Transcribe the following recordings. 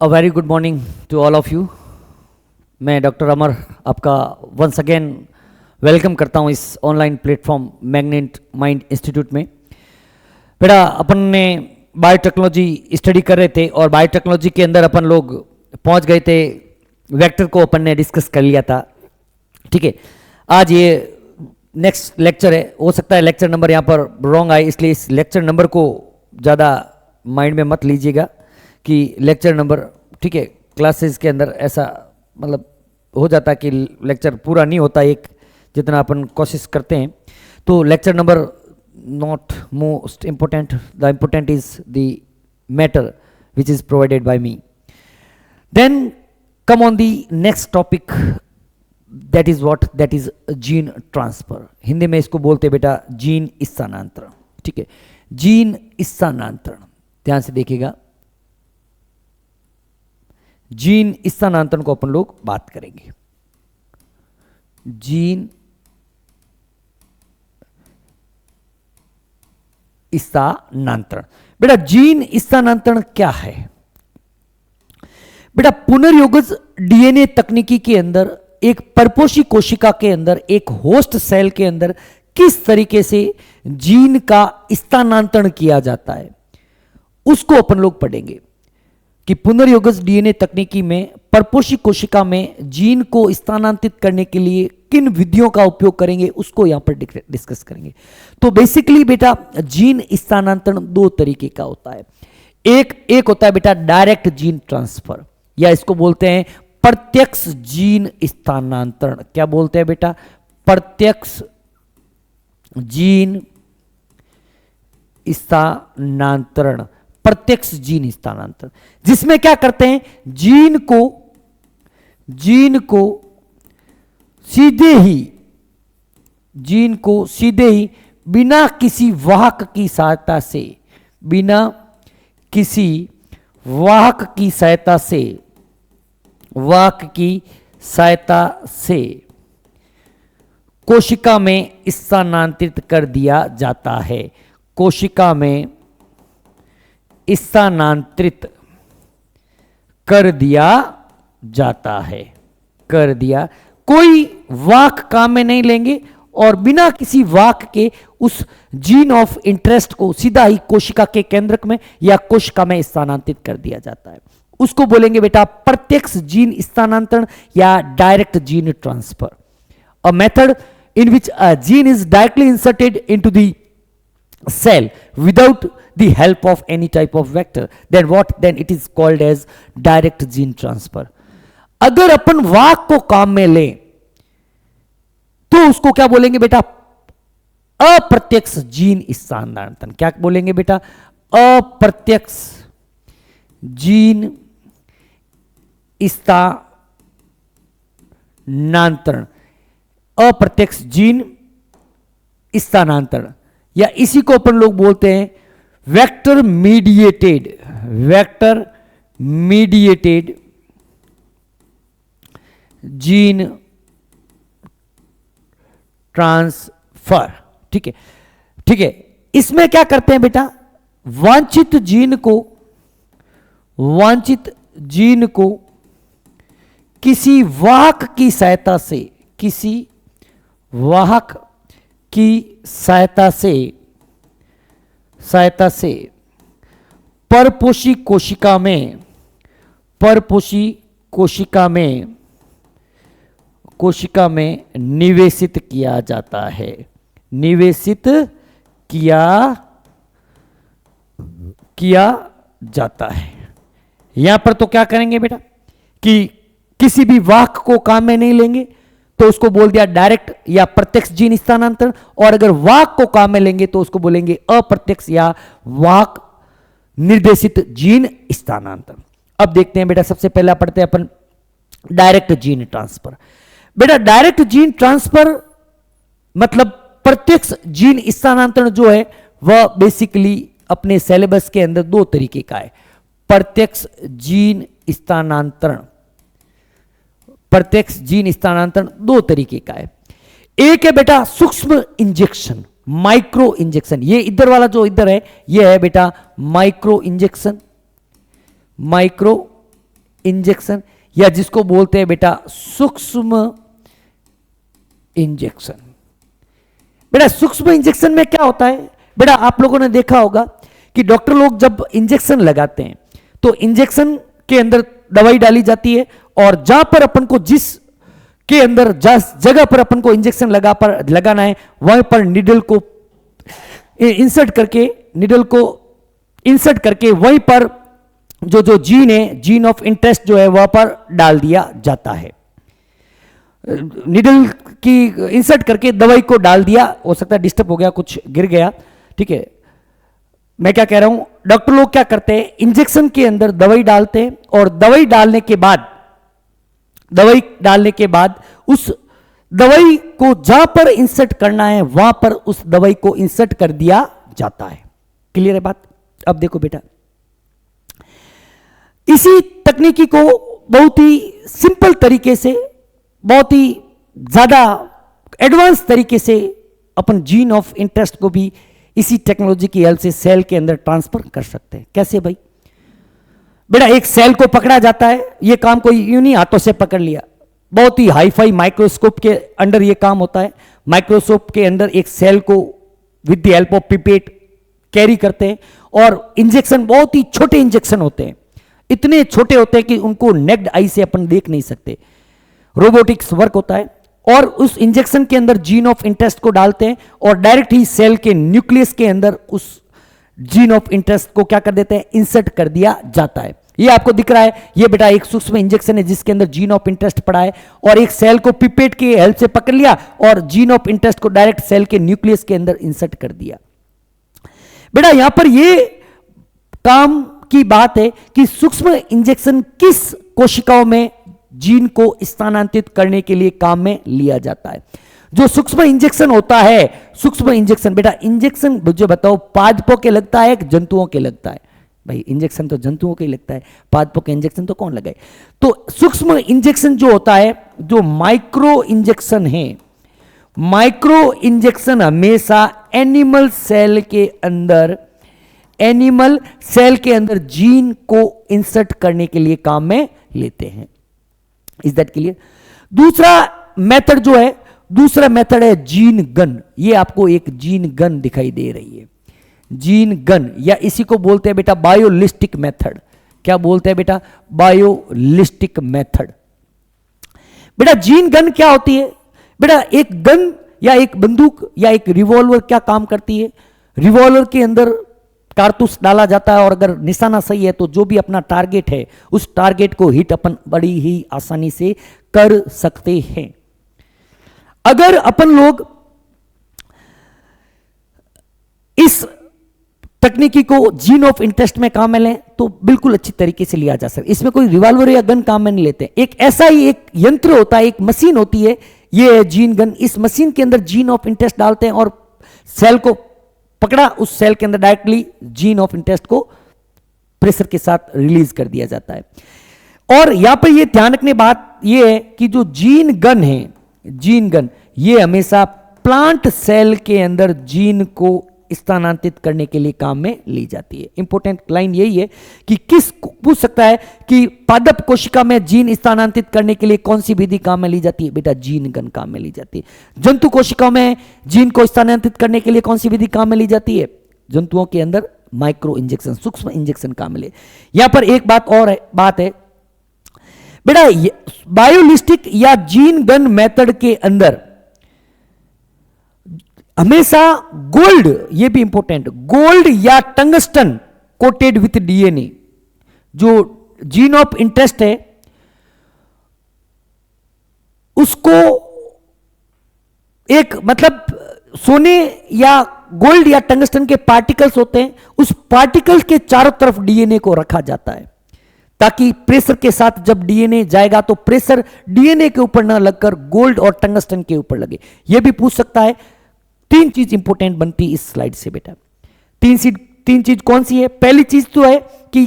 A very good morning to all of you. मैं doctor Amar आपका once again welcome करता हूँ इस online platform magnet mind institute में। बेटा अपन ने बायोटेक्नोलॉजी स्टडी कर रहे थे और बायोटेक्नोलॉजी के अंदर अपन लोग पहुँच गए थे, वेक्टर को अपन ने डिस्कस कर लिया था। ठीक है, आज ये नेक्स्ट लेक्चर है। हो सकता है लेक्चर नंबर यहाँ पर रॉन्ग आए, इसलिए इस लेक्चर नंबर को ज़्यादा माइंड में मत लीजिएगा कि लेक्चर नंबर, ठीक है, क्लासेस के अंदर ऐसा मतलब हो जाता है कि लेक्चर पूरा नहीं होता एक जितना अपन कोशिश करते हैं। तो lecture number not most important, the important is the matter which is provided by me. Then come on the next topic, that is what, that is gene transfer. Hindi में इसको बोलते हैं बेटा जीन स्थानांतरण। ठीक है, जीन स्थानांतरण, ध्यान से देखिएगा। जीन स्थानांतरण को अपन लोग बात करेंगे। जीन स्थानांतरण, बेटा जीन स्थानांतरण क्या है? बेटा पुनर्योगज डीएनए तकनीकी के अंदर एक परपोषी कोशिका के अंदर एक होस्ट सेल के अंदर किस तरीके से जीन का स्थानांतरण किया जाता है उसको अपन लोग पढ़ेंगे कि पुनर्योगज डीएनए तकनीकी में परपोषी कोशिका में जीन को स्थानांतरित करने के लिए किन विधियों का उपयोग करेंगे उसको यहां पर डिस्कस करेंगे। तो बेसिकली बेटा जीन स्थानांतरण दो तरीके का होता है। एक होता है बेटा डायरेक्ट जीन ट्रांसफर, या इसको बोलते हैं प्रत्यक्ष जीन स्थानांतरण। क्या बोलते हैं बेटा? प्रत्यक्ष जीन स्थानांतरण, प्रत्यक्ष जीन स्थानांतरण, जिसमें क्या करते हैं, जीन को सीधे ही बिना किसी वाहक की सहायता से, बिना किसी वाहक की सहायता से कोशिका में स्थानांतरित कर दिया जाता है। कोशिका में स्थानांतरित कर दिया जाता है, कर दिया। कोई वाहक काम में नहीं लेंगे और बिना किसी वाहक के उस जीन ऑफ इंटरेस्ट को सीधा ही कोशिका के केंद्रक में या कोशिका में स्थानांतरित कर दिया जाता है। उसको बोलेंगे बेटा प्रत्यक्ष जीन स्थानांतरण या direct gene transfer. A method in which a gene is directly inserted into the cell without the help of any type of vector, then it is called as direct gene transfer। अगर अपन वाहक को काम में लें तो उसको क्या बोलेंगे बेटा? अप्रत्यक्ष जीन स्थानांतरण। क्या बोलेंगे बेटा? अप्रत्यक्ष जीन स्थानांतरण, अप्रत्यक्ष जीन स्थानांतरण, या इसी को अपन लोग बोलते हैं वेक्टर मीडिएटेड जीन ट्रांसफर। ठीक है, ठीक है। इसमें क्या करते हैं बेटा? वांछित जीन को किसी वाहक की सहायता से परपोषी कोशिका में निवेशित किया जाता है, निवेशित किया जाता है। यहां पर तो क्या करेंगे बेटा कि किसी भी वाहक को काम में नहीं लेंगे तो उसको बोल दिया डायरेक्ट या प्रत्यक्ष जीन स्थानांतरण, और अगर वाहक को काम में लेंगे तो उसको बोलेंगे अप्रत्यक्ष या वाहक निर्देशित जीन स्थानांतरण। अब देखते हैं बेटा, सबसे पहला पढ़ते हैं अपन डायरेक्ट जीन ट्रांसफर। बेटा डायरेक्ट जीन ट्रांसफर मतलब प्रत्यक्ष जीन स्थानांतरण जो है वह बेसिकली अपने सिलेबस के अंदर दो तरीके का है। प्रत्यक्ष जीन स्थानांतरण, प्रत्यक्ष जीन स्थानांतरण दो तरीके का है। एक है बेटा सूक्ष्म इंजेक्शन, माइक्रो इंजेक्शन। ये इधर वाला जो इधर है ये है बेटा माइक्रो इंजेक्शन, माइक्रो इंजेक्शन, या जिसको बोलते हैं बेटा सूक्ष्म इंजेक्शन। बेटा सूक्ष्म इंजेक्शन में क्या होता है, बेटा आप लोगों ने देखा होगा कि डॉक्टर लोग जब इंजेक्शन लगाते हैं तो इंजेक्शन के अंदर दवाई डाली जाती है, और जहां पर अपन को जिस के अंदर जिस जगह पर अपन को इंजेक्शन लगाना है वहीं पर निडल को इंसर्ट करके वहीं पर जो जीन है, जीन ऑफ इंटरेस्ट जो है वहां पर डाल दिया जाता है। निडल की इंसर्ट करके दवाई को डाल दिया, हो सकता है डिस्टर्ब हो गया, कुछ गिर गया, ठीक है। मैं क्या कह रहा हूं, डॉक्टर लोग क्या करते हैं, इंजेक्शन के अंदर दवाई डालते हैं, और दवाई डालने के बाद उस दवाई को जहां पर इंसर्ट करना है वहां पर उस दवाई को इंसर्ट कर दिया जाता है। क्लियर है बात? अब देखो बेटा, इसी तकनीकी को बहुत ही सिंपल तरीके से, बहुत ही ज्यादा एडवांस तरीके से अपन जीन ऑफ इंटरेस्ट को भी इसी टेक्नोलॉजी की हेल्प से सेल के अंदर ट्रांसफर कर सकते हैं। कैसे भाई? बेटा एक सेल को पकड़ा जाता है, यह काम कोई यूं नहीं हाथों से पकड़ लिया, बहुत ही हाई फाई माइक्रोस्कोप के अंडर यह काम होता है। माइक्रोस्कोप के अंदर एक सेल को with the help of pipette carry करते हैं, और इंजेक्शन बहुत ही छोटे इंजेक्शन होते हैं, इतने छोटे होते हैं कि उनको नेक्ड आई से अपन देख नहीं सकते। रोबोटिक्स वर्क होता है, और उस इंजेक्शन के अंदर जीन ऑफ इंटरेस्ट को डालते हैं, और डायरेक्ट ही सेल के न्यूक्लियस के अंदर उस जीन ऑफ इंटरेस्ट को क्या कर देते हैं, इंसर्ट कर दिया जाता है। ये आपको दिख रहा है, ये बेटा एक सूक्ष्म इंजेक्शन है जिसके अंदर जीन ऑफ इंटरेस्ट पड़ा है, और एक सेल को पिपेट की हेल्प से पकड़ लिया और जीन ऑफ इंटरेस्ट को डायरेक्ट सेल के न्यूक्लियस के अंदर इंसर्ट कर दिया। बेटा यहां पर ये काम की बात है कि सूक्ष्म इंजेक्शन किस कोशिकाओं में जीन को स्थानांतरित करने के लिए काम में लिया जाता है। जो सूक्ष्म इंजेक्शन होता है, सूक्ष्म इंजेक्शन बेटा, इंजेक्शन मुझे बताओ पादपों के लगता है कि जंतुओं के लगता है? भाई इंजेक्शन तो जंतुओं के ही लगता है, पादपों के इंजेक्शन तो कौन लगाए? तो सूक्ष्म इंजेक्शन जो होता है, जो माइक्रो इंजेक्शन है, माइक्रो इंजेक्शन हमेशा एनिमल सेल के अंदर जीन को इंसर्ट करने के लिए काम में लेते हैं। Is that clear? दूसरा मेथड है जीन गन। ये आपको एक जीन गन दिखाई दे रही है, जीन गन, या इसी को बोलते हैं बेटा बायोलिस्टिक मेथड। क्या बोलते हैं बेटा? Biolistic method. बेटा जीन गन क्या होती है? बेटा एक गन या एक बंदूक या एक रिवॉल्वर क्या काम करती है? रिवॉल्वर के अंदर कारतूस डाला जाता है, और अगर निशाना सही है तो जो भी अपना टारगेट है उस टारगेट को हिट अपन बड़ी ही आसानी से कर सकते हैं। अगर अपन लोग इस तकनीकी को जीन ऑफ इंटरेस्ट में काम में लें तो बिल्कुल अच्छी तरीके से लिया जा सकता। इसमें कोई रिवॉल्वर या गन काम में नहीं लेते, एक ऐसा ही एक यंत्र होता है, एक मशीन होती है, ये है जीन गन। इस मशीन के अंदर जीन ऑफ इंटरेस्ट डालते हैं और सेल को पकड़ा, उस सेल के अंदर डायरेक्टली जीन ऑफ इंटरेस्ट को प्रेशर के साथ रिलीज कर दिया जाता है। और यहां पर यह ध्यान रखने बात यह है कि जो जीन गन है, जीन गन ये हमेशा प्लांट सेल के अंदर जीन को स्थानांतरित करने के लिए काम में ली जाती है। इंपॉर्टेंट लाइन यही है कि किस पूछ सकता है कि पादप कोशिका में जीन स्थानांतरित करने के लिए कौन सी विधि काम में ली जाती है? बेटा जीन गन काम में ली जाती है। जंतु कोशिकाओं में जीन को स्थानांतरित करने के लिए कौन सी विधि काम में ली जाती है? जंतुओं के अंदर माइक्रो इंजेक्शन, सूक्ष्म इंजेक्शन काम में ले। यहां पर एक बात है बेटा, बायोलिस्टिक या जीन गन मेथड के अंदर हमेशा गोल्ड, ये भी इंपॉर्टेंट, गोल्ड या टंगस्टन कोटेड विथ डीएनए, जो जीन ऑफ इंटरेस्ट है उसको एक मतलब सोने या गोल्ड या टंगस्टन के पार्टिकल्स होते हैं, उस पार्टिकल्स के चारों तरफ डीएनए को रखा जाता है ताकि प्रेशर के साथ जब डीएनए जाएगा तो प्रेशर डीएनए के ऊपर ना लगकर गोल्ड और टंगस्टन के ऊपर लगे। यह भी पूछ सकता है। तीन चीज इंपॉर्टेंट बनती है इस स्लाइड से बेटा। तीन चीज कौन सी है? पहली चीज तो है कि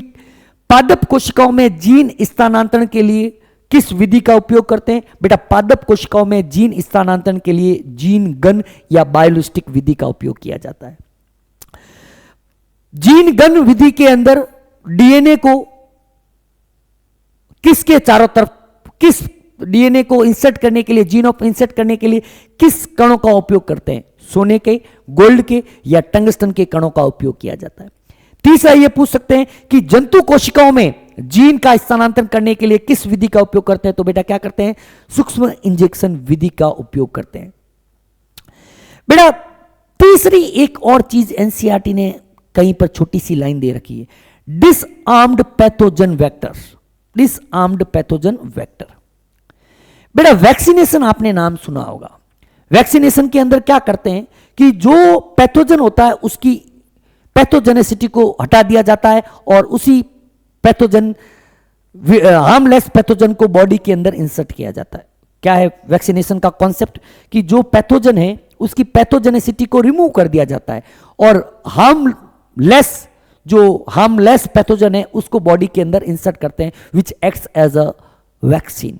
पादप कोशिकाओं में जीन स्थानांतरण के लिए किस विधि का उपयोग करते हैं? बेटा पादप कोशिकाओं में जीन स्थानांतरण के लिए जीन गन या बायोलिस्टिक विधि का उपयोग किया जाता है। जीन गन विधि के अंदर डीएनए को किसके चारों तरफ, किस डीएनए को इंसर्ट करने के लिए, जीन ऑफ इंसर्ट करने के लिए किस कणों का उपयोग करते हैं? सोने के, गोल्ड के या टंगस्टन के कणों का उपयोग किया जाता है। तीसरा ये पूछ सकते हैं कि जंतु कोशिकाओं में जीन का स्थानांतरण करने के लिए किस विधि का उपयोग करते हैं? तो बेटा क्या करते हैं? सूक्ष्म इंजेक्शन विधि का उपयोग करते हैं। बेटा तीसरी एक और चीज एनसीईआरटी ने कहीं पर छोटी सी लाइन दे रखी है, disarmed pathogen vector. Disarmed pathogen vector. बेटा वैक्सीनेशन आपने नाम सुना होगा। वैक्सीनेशन के अंदर क्या करते हैं कि जो पैथोजन होता है उसकी पैथोजेनेसिटी को हटा दिया जाता है और उसी पैथोजन, हार्मलेस पैथोजन को बॉडी के अंदर इंसर्ट किया जाता है। क्या है वैक्सीनेशन का कॉन्सेप्ट? कि जो पैथोजन है उसकी पैथोजेनेसिटी को रिमूव कर दिया जाता है और हार्मलेस पैथोजन है उसको बॉडी के अंदर इंसर्ट करते हैं, which acts as a vaccine.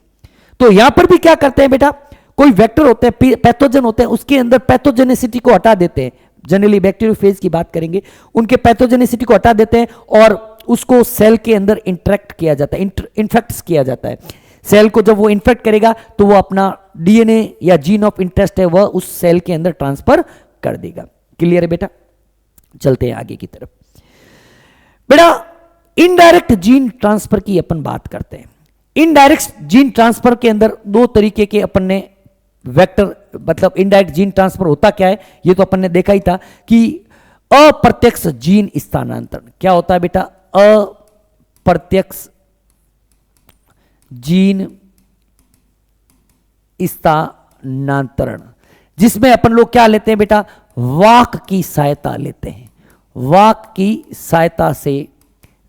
तो यहां पर भी क्या करते हैं बेटा, कोई वेक्टर होते हैं, पैथोजन होते हैं, उसके अंदर पैथोजेनेसिटी को हटा देते हैं। जनरली बैक्टीरियोफेज की बात करेंगे, उनके पैथोजेनेसिटी को हटा देते हैं और उसको सेल के अंदर इंटरेक्ट किया जाता है, इन्फेक्ट किया जाता है। सेल को जब वो इन्फेक्ट करेगा तो वो अपना डीएनए या जीन ऑफ इंटरेस्ट है वह उस सेल के अंदर ट्रांसफर कर देगा। क्लियर है बेटा? चलते हैं आगे की तरफ। बेटा इनडायरेक्ट जीन ट्रांसफर की अपन बात करते हैं। इनडायरेक्ट जीन ट्रांसफर के अंदर दो तरीके के अपन ने वेक्टर, मतलब इनडायरेक्ट जीन ट्रांसफर होता क्या है ये तो अपन ने देखा ही था कि अप्रत्यक्ष जीन स्थानांतरण। क्या होता है बेटा? अप्रत्यक्ष जीन स्थानांतरण, जिसमें अपन लोग क्या लेते हैं बेटा? वाक की सहायता लेते हैं। वाक की सहायता से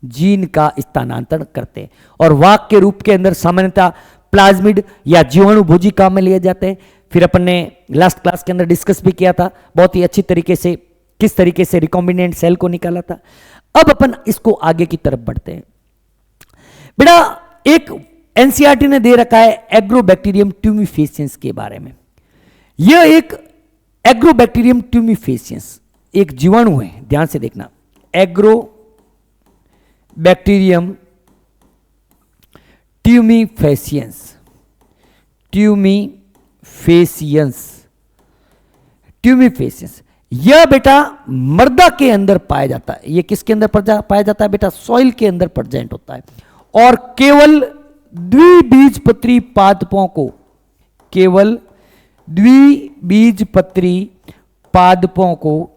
जीन का स्थानांतरण करते हैं और वाक के रूप के अंदर सामान्यतः प्लाज्मिड या जीवाणु भोजिका में लिए जाते हैं। फिर अपन ने लास्ट क्लास के अंदर डिस्कस भी किया था बहुत ही अच्छी तरीके से, किस तरीके से रिकॉम्बिनेंट सेल को निकाला था। अब अपन इसको आगे की तरफ बढ़ते हैं। बेटा एक एनसीईआरटी ने दे रखा है एग्रोबैक्टीरियम ट्यूमिफेसियंस के बारे में। यह एक एग्रोबैक्टीरियम ट्यूमिफेसियंस एक जीवाणु है, ध्यान से देखना। एग्रोबैक्टीरियम ट्यूमिफेसियंस, ट्यूमिफेसियंस यह बेटा मृदा के अंदर पाया जाता है। यह किसके अंदर पाया जाता है बेटा? सॉइल के अंदर प्रेजेंट होता है और केवल द्विबीजपत्री पादपों को, केवल द्विबीजपत्री पादपों को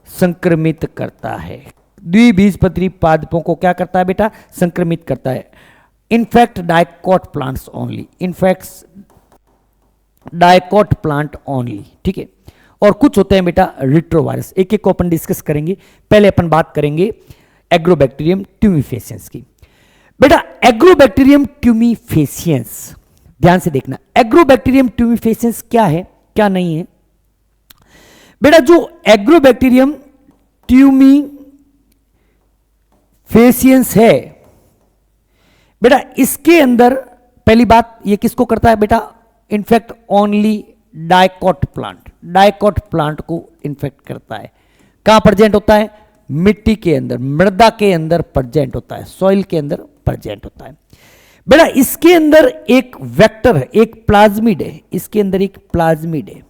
संक्रमित करता है। द्विबीजपत्री पादपों को क्या करता है बेटा? संक्रमित करता है। In fact dicot plants only, in fact dicot plant only, ठीक है। और कुछ होते हैं बेटा रिट्रोवायरस, एक एक को अपन डिस्कस करेंगे। पहले अपन बात करेंगे एग्रोबैक्टीरियम ट्यूमिफेसियंस की। बेटा एग्रोबैक्टीरियम ट्यूमिफेसियंस ध्यान से देखना, एग्रोबैक्टीरियम ट्यूमिफेसियंस क्या है क्या नहीं है। बेटा जो एग्रोबैक्टीरियम ट्यूमिफेसियंस है बेटा, इसके अंदर पहली बात ये किसको करता है बेटा? In fact only dicot plant, dicot plant को इन्फेक्ट करता है। कहां प्रेजेंट होता है? मिट्टी के अंदर, मृदा के अंदर प्रेजेंट होता है, सॉइल के अंदर प्रेजेंट होता है। बेटा इसके अंदर एक वेक्टर है, एक प्लाज्मिड है, इसके अंदर एक प्लाज्मिड है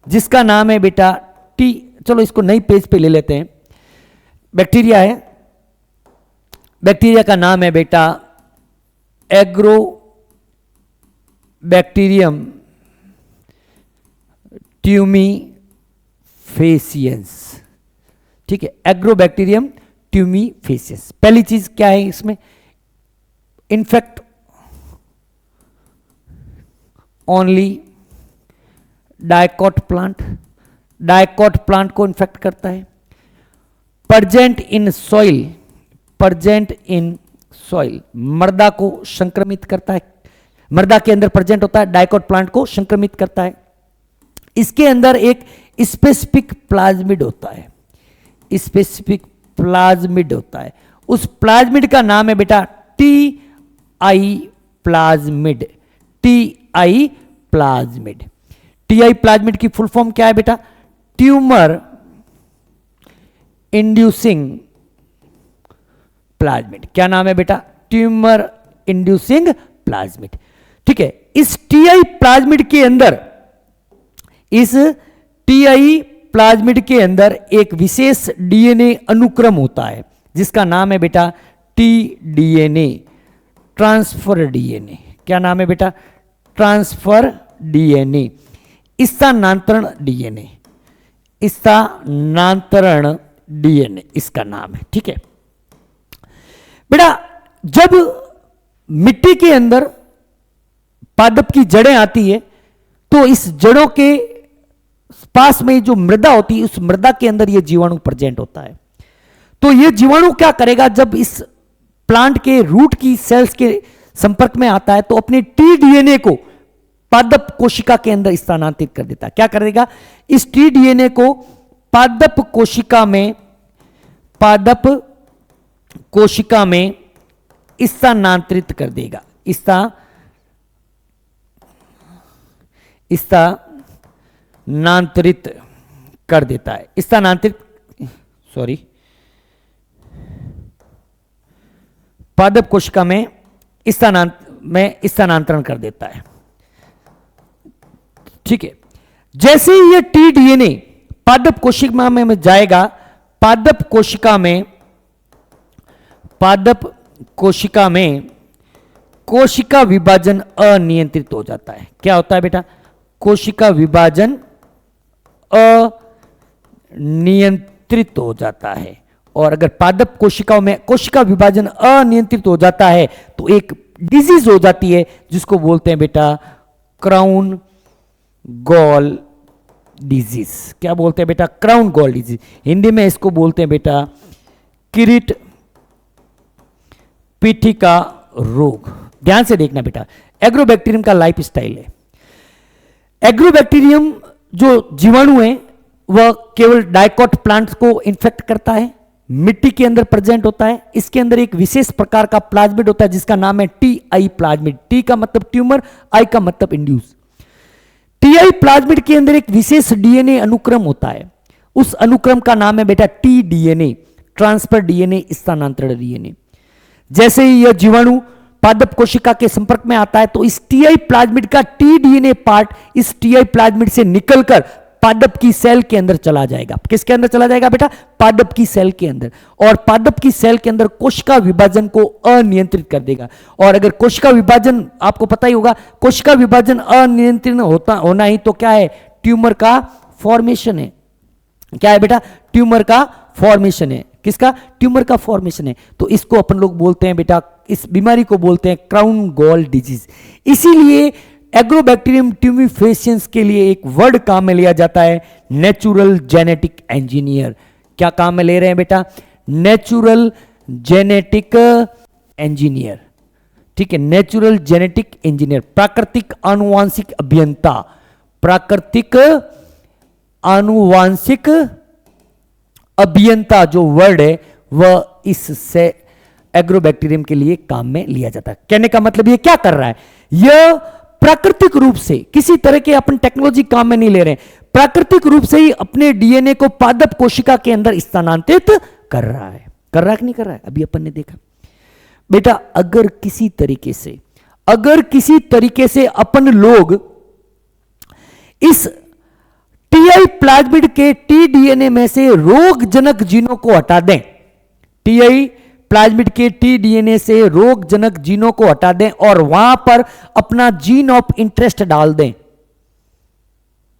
जिसका नाम है बेटा टी, चलो इसको नई पेज पे ले लेते हैं। बैक्टीरिया है, बैक्टीरिया का नाम है बेटा एग्रोबैक्टीरियम ट्यूमिफेसियंस, ठीक है, एग्रोबैक्टीरियम ट्यूमिफेसियंस। पहली चीज क्या है इसमें? In fact only dicot plant, dicot plant को इन्फेक्ट करता है। Present in soil, present in soil, मृदा को संक्रमित करता है, मृदा के अंदर प्रेजेंट होता है, डाइकोट प्लांट को संक्रमित करता है। इसके अंदर एक स्पेसिफिक प्लाज्मिड होता है, स्पेसिफिक प्लाज्मिड होता है। उस प्लाज्मिड का नाम है बेटा T I plasmid, T I plasmid. T I plasmid की फुल फॉर्म क्या है बेटा? Tumour inducing plasmid. क्या नाम है बेटा? Tumour inducing plasmid. ठीक है, इस टीआई प्लाज्मिड के अंदर, इस टीआई प्लाज्मिड के अंदर एक विशेष डीएनए अनुक्रम होता है जिसका नाम है बेटा टी डीएनए, ट्रांसफर डीएनए। क्या नाम है बेटा? ट्रांसफर डीएनए, स्थानांतरण डीएनए, स्थानांतरण डीएनए इसका नाम है। ठीक है बेटा, जब मिट्टी के अंदर पादप की जड़ें आती है तो इस जड़ों के पास में जो मृदा होती है, उस मृदा के अंदर यह जीवाणु प्रेजेंट होता है। तो यह जीवाणु क्या करेगा, जब इस प्लांट के रूट की सेल्स के संपर्क में आता है तो अपने टी डीएनए को पादप कोशिका के अंदर स्थानांतरित कर देता है। क्या करेगा? इस टी डीएनए को पादप कोशिका में स्थानांतरित कर देगा, स्थानांतरित कर देता है, पादप कोशिका में स्थानांतरण कर देता है। ठीक है, जैसे ही यह टी डीएनए पादप कोशिका में जाएगा, पादप कोशिका में कोशिका विभाजन अनियंत्रित हो जाता है। क्या होता है बेटा? कोशिका विभाजन अनियंत्रित हो जाता है। और अगर पादप कोशिकाओं में कोशिका विभाजन अनियंत्रित हो जाता है तो एक डिजीज हो जाती है जिसको बोलते हैं बेटा क्राउन गॉल डिजीज। क्या बोलते हैं बेटा? Crown gall disease. हिंदी में इसको बोलते हैं बेटा किरीट पीठी का रोग। ध्यान से देखना बेटा, एग्रोबैक्टीरियम का लाइफ स्टाइल है। एग्रोबैक्टीरियम जो जीवाणु है वह केवल डाइकोट प्लांट्स को इन्फेक्ट करता है, मिट्टी के अंदर प्रेजेंट होता है। इसके अंदर एक विशेष प्रकार का प्लाज्मिड होता है जिसका नाम है टी आई प्लाज्मिड। टी का मतलब ट्यूमर, आई का मतलब इंड्यूस। टीआई प्लाज्मिड के अंदर एक विशेष डीएनए अनुक्रम होता है, उस अनुक्रम का नाम है बेटा टी डीएनए, ट्रांसफर डीएनए, स्थानांतरण डीएनए। जैसे ही यह जीवाणु पादप कोशिका के संपर्क में आता है तो इस टीआई प्लाज्मिड का टी डीएनए पार्ट इस टीआई प्लाज्मिड से निकलकर पादप की सेल के अंदर चला जाएगा। किसके अंदर चला जाएगा बेटा? पादप की सेल के अंदर। और पादप की सेल के अंदर कोशिका विभाजन को अनियंत्रित कर देगा। और अगर कोशिका विभाजन, आपको पता ही होगा, कोशिका विभाजन अनियंत्रित होना ही तो क्या है? ट्यूमर का फॉर्मेशन है। क्या है बेटा? ट्यूमर का फॉर्मेशन है। किसका? ट्यूमर का फॉर्मेशन है। तो इसको अपन लोग बोलते हैं बेटा, इस बीमारी को बोलते हैं क्राउन गॉल डिजीज। इसीलिए एग्रोबैक्टीरियम ट्यूमिफेसियंस के लिए एक वर्ड काम में लिया जाता है, नेचुरल जेनेटिक इंजीनियर। क्या काम में ले रहे हैं बेटा? Natural genetic engineer. ठीक है, नेचुरल जेनेटिक इंजीनियर, प्राकृतिक आनुवांशिक अभियंता। प्राकृतिक आनुवांशिक अभियंता जो वर्ड है वह इससे एग्रोबैक्टीरियम के लिए काम में लिया जाता है। कहने का मतलब ये क्या कर रहा है? यह प्राकृतिक रूप से किसी तरह के अपन टेक्नोलॉजी काम में नहीं ले रहे हैं, प्राकृतिक रूप से ही अपने डीएनए को पादप कोशिका के अंदर स्थानांतरित कर रहा है। कर रहा है कि नहीं कर रहा है? अभी अपन ने देखा बेटा, अगर किसी तरीके से अपन लोग इस टीआई प्लाज्मिड के टी डीएनए में से रोगजनक जीनों को हटा दें, टीआई प्लाज्मिड के टी डीएनए से रोगजनक जीनों को हटा दें और वहां पर अपना जीन ऑफ इंटरेस्ट डाल दें,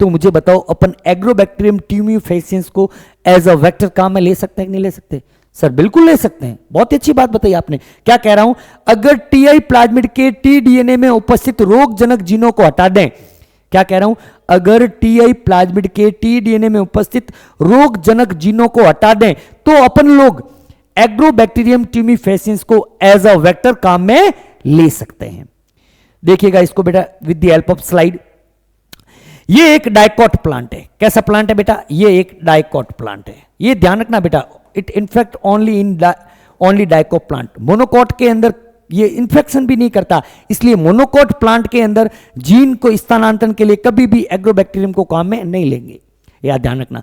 तो मुझे बताओ अपन एग्रोबैक्टीरियम ट्यूमिफेसियंस को एज अ वेक्टर काम में ले सकते हैं कि नहीं ले सकते? सर बिल्कुल ले सकते हैं। बहुत अच्छी बात बताई आपने। क्या कह रहा हूं? अगर टीआई प्लाज्मिड के टी डीएनए में उपस्थित रोगजनक जीनों को हटा दें, क्या कह रहा हूं? अगर टीआई प्लाज्मिड के टी डीएनए में उपस्थित रोगजनक जीनों को हटा दें तो अपन लोग एग्रोबैक्टीरियम ट्यूमिफेसियंस को एज अ वेक्टर काम में ले सकते हैं। देखिएगा इसको बेटा with the help of slide. ये एक डाइकोट प्लांट है। कैसा प्लांट है बेटा? ये एक डाइकोट प्लांट है। ये ध्यान रखना बेटा, it in fact only dicot plant. Monocot के अंदर ये इन्फेक्शन भी नहीं करता, इसलिए मोनोकोट प्लांट के अंदर जीन को स्थानांतरण के लिए कभी भी एग्रोबैक्टीरियम को काम में नहीं लेंगे। यह ध्यान रखना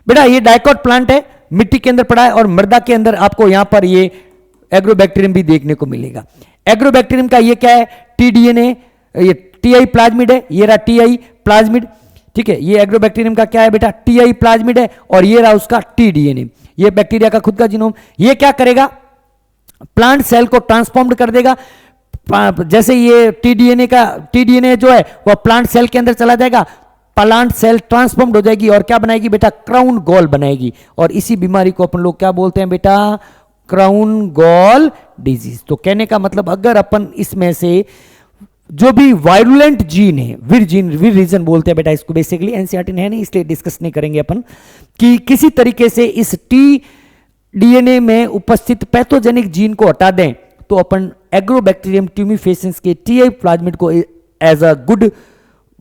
बेटा। ये डाइकोट प्लांट है, मिट्टी के अंदर पड़ा है और मृदा के अंदर आपको यहां पर ये एग्रोबैक्टीरियम भी देखने को मिलेगा। एग्रोबैक्टीरियम का ये क्या है, टीडीएनए, ये टीआई प्लाज्मिड है, ये रहा टीआई प्लाज्मिड, ठीक है। ये एग्रोबैक्टीरियम का क्या है बेटा, टीआई प्लाज्मिड है, और ये रहा उसका टीडीएनए, ये बैक्टीरिया का खुद का जीनोम। ये क्या करेगा, प्लांट सेल को ट्रांसफॉर्म्ड कर देगा। जैसे ये टीडीएनए जो है वह प्लांट सेल के अंदर चला जाएगा, प्लांट सेल ट्रांसफॉर्म्ड हो जाएगी और क्या बनाएगी बेटा, क्राउन गॉल बनाएगी। और इसी बीमारी को अपन लोग क्या बोलते हैं बेटा, क्राउन गॉल डिजीज। तो कहने का मतलब अगर अपन इसमें से जो भी वायरुलेंट जीन है, वीर रीजन बोलते हैं बेटा इसको, बेसिकली एनसीईआरटी है नहीं इसलिए डिस्कस नहीं करेंगे अपन, कि किसी तरीके से इस टीडीएनए में उपस्थित पैथोजेनिक जीन को हटा दें तो अपन एग्रोबैक्टीरियम ट्यूमिफेसिएंस के टीआई प्लाज्मिड को एज अ गुड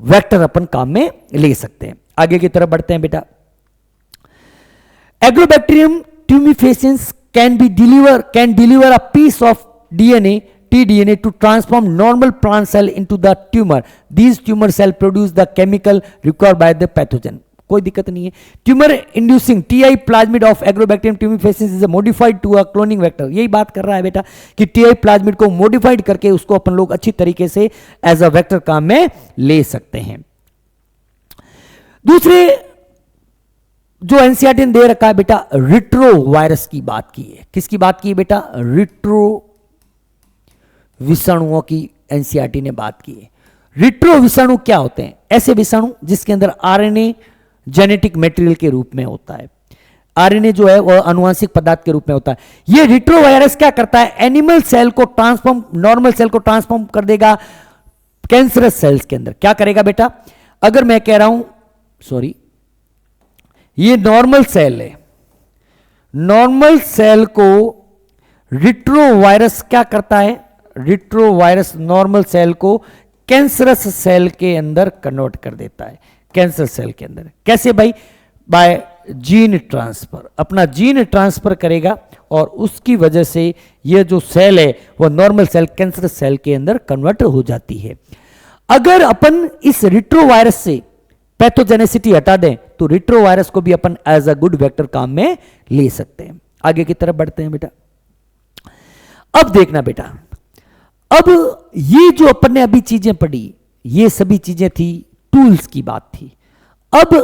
वेक्टर अपन काम में ले सकते हैं। आगे की तरफ बढ़ते हैं बेटा। Agrobacterium tumefaciens can deliver a piece of DNA tDNA to transform normal plant cell into the tumor. These tumor cell produce the chemical required by the pathogen. कोई दिक्कत नहीं है। Tumour inducing Ti plasmid of Agrobacterium tumefaciens is modified to a cloning vector. यही बात कर रहा है बेटा कि टीआई प्लाज्मिड को मॉडिफाइड करके उसको अपन लोग अच्छी तरीके से एज अ वेक्टर काम में ले सकते हैं। दूसरे जो एनसीईआरटी ने दे रखा है बेटा, रिट्रो वायरस की बात की है। किसकी बात की है बेटा, रिट्रो विषाणुओं की एनसीईआरटी ने बात की है। रिट्रो विषाणु क्या होते हैं, ऐसे विषाणु जिसके अंदर आरएनए जेनेटिक मटेरियल के रूप में होता है। आरएनए जो है वह अनुवांशिक पदार्थ के रूप में होता है। ये रिट्रो वायरस क्या करता है, एनिमल सेल को नॉर्मल सेल को ट्रांसफॉर्म कर देगा कैंसरस सेल्स के अंदर। क्या करेगा बेटा, अगर मैं कह रहा हूं सॉरी, ये नॉर्मल सेल है, नॉर्मल सेल को रिट्रो वायरस क्या करता है, रिट्रो वायरस नॉर्मल सेल को कैंसरस सेल के अंदर कन्वर्ट कर देता है। कैंसर सेल के अंदर कैसे भाई, बाय जीन ट्रांसफर, अपना जीन ट्रांसफर करेगा और उसकी वजह से ये जो सेल है वो नॉर्मल सेल कैंसर सेल के अंदर कन्वर्ट हो जाती है। अगर अपन इस रिट्रो वायरस से पैथोजेनेसिटी हटा दें तो रिट्रो वायरस को भी अपन एज अ गुड वेक्टर काम में ले सकते हैं। आगे की तरफ बढ़ते हैं बेटा। अब देखना बेटा, अब ये जो अपन ने अभी चीजें पढ़ी ये सभी चीजें थी, टूल्स की बात थी। अब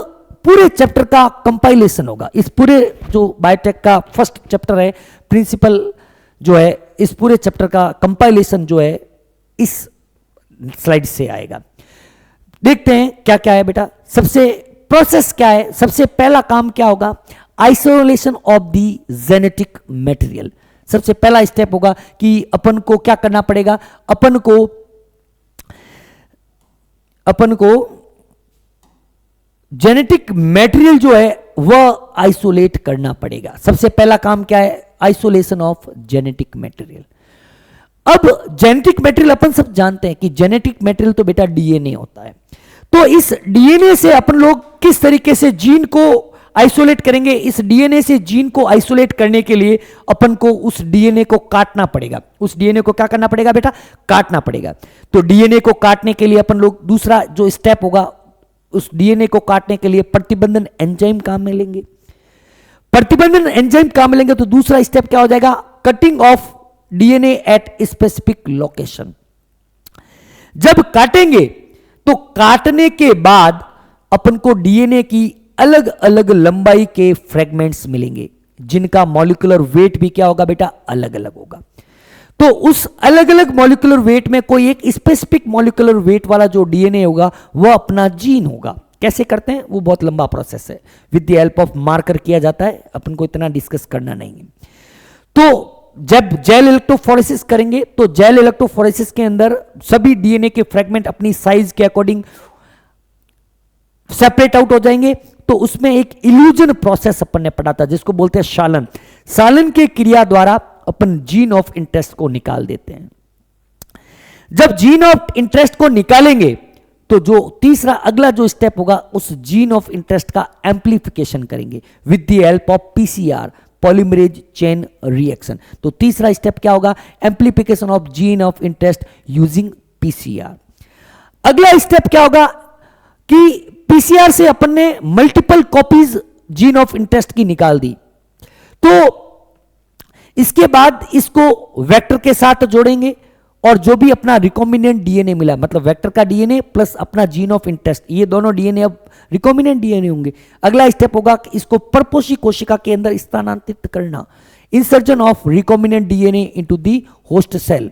पूरे चैप्टर का कंपाइलेशन होगा। इस पूरे जो बायोटेक का फर्स्ट चैप्टर है, प्रिंसिपल जो है, इस पूरे चैप्टर का कंपाइलेशन जो है इस स्लाइड से आएगा। देखते हैं क्या क्या है बेटा। सबसे प्रोसेस क्या है, सबसे पहला काम क्या होगा, isolation of the genetic material. सबसे पहला स्टेप होगा कि अपन को क्या करना पड़ेगा, अपन को जेनेटिक मटेरियल जो है वह आइसोलेट करना पड़ेगा। सबसे पहला काम क्या है, आइसोलेशन ऑफ जेनेटिक मटेरियल। अब जेनेटिक मटेरियल अपन सब जानते हैं कि जेनेटिक मटेरियल तो बेटा डीएनए होता है। तो इस डीएनए से अपन लोग किस तरीके से जीन को आइसोलेट करेंगे। इस डीएनए से जीन को आइसोलेट करने के लिए अपन को उस डीएनए को काटना पड़ेगा। उस डीएनए को क्या करना पड़ेगा बेटा, काटना पड़ेगा। तो डीएनए को काटने के लिए अपन लोग दूसरा जो स्टेप होगा, उस डीएनए को काटने के लिए प्रतिबंधन एंजाइम काम में लेंगे। प्रतिबंधन एंजाइम काम में लेंगे तो दूसरा स्टेप क्या हो जाएगा, cutting of DNA at specific location. जब काटेंगे तो काटने के बाद अपन को डीएनए की अलग अलग लंबाई के फ्रेगमेंट्स मिलेंगे जिनका मॉलिक्यूलर वेट भी क्या होगा बेटा, अलग अलग होगा। तो उस अलग अलग मॉलिक्यूलर वेट में कोई एक स्पेसिफिक मॉलिक्यूलर वेट वाला जो डीएनए होगा वह अपना जीन होगा। कैसे करते हैं वो बहुत लंबा प्रोसेस है, with the help of marker किया जाता है, अपन को इतना डिस्कस करना नहीं है। तो जब जेल इलेक्ट्रोफोरेसिस करेंगे तो जेल इलेक्ट्रोफोरेसिस के अंदर सभी डीएनए के फ्रेगमेंट अपनी साइज के अकॉर्डिंग सेपरेट आउट हो जाएंगे। तो उसमें एक इल्यूजन प्रोसेस अपन ने पढ़ा था जिसको बोलते हैं शालन। शालन के क्रिया द्वारा अपन जीन ऑफ इंटरेस्ट को निकाल देते हैं। जब जीन ऑफ इंटरेस्ट को निकालेंगे तो जो तीसरा अगला जो स्टेप होगा उस जीन ऑफ इंटरेस्ट का एम्प्लीफिकेशन करेंगे with the help of PCR, polymerase chain reaction. तो तीसरा स्टेप क्या होगा, amplification of gene of interest using PCR. अगला स्टेप क्या होगा कि पीसीआर से अपन ने multiple copies gene of interest की निकाल दी। तो इसके बाद इसको वेक्टर के साथ जोड़ेंगे और जो भी अपना रिकॉम्बिनेंट डीएनए मिला, मतलब वेक्टर का डीएनए प्लस अपना जीन ऑफ इंटरेस्ट, ये दोनों डीएनए अब रिकॉम्बिनेंट डीएनए होंगे। अगला स्टेप होगा कि इसको परपोषी कोशिका के अंदर स्थानांतरित करना, insertion of recombinant DNA into the host cell.